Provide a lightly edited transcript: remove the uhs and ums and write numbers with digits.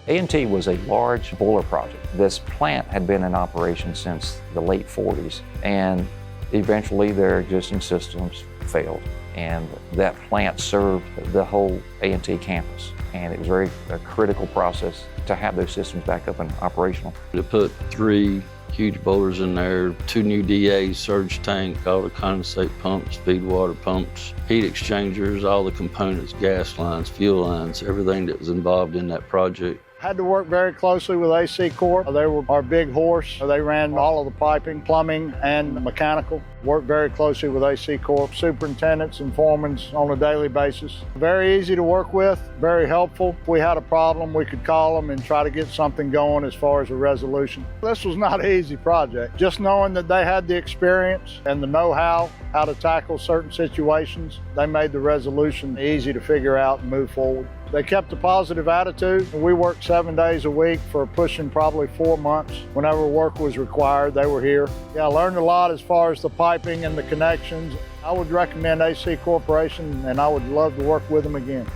A&T was a large boiler project. This plant had been in operation since the late 40s, and eventually their existing systems failed. And that plant served the whole A&T campus, and it was a critical process to have those systems back up and operational. To put 3 huge boilers in there, 2 new DAs, surge tank, all the condensate pumps, feed water pumps, heat exchangers, all the components, gas lines, fuel lines, everything that was involved in that project. Had to work very closely with AC Corp. They were our big horse. They ran all of the piping, plumbing, and mechanical. Worked very closely with AC Corp, superintendents and foremen on a daily basis. Very easy to work with, very helpful. If we had a problem, we could call them and try to get something going as far as a resolution. This was not an easy project. Just knowing that they had the experience and the know-how, how to tackle certain situations, they made the resolution easy to figure out and move forward. They kept a positive attitude. We worked 7 days a week for pushing probably 4 months. Whenever work was required, they were here. Yeah, I learned a lot as far as the piping and the connections. I would recommend AC Corporation, and I would love to work with them again.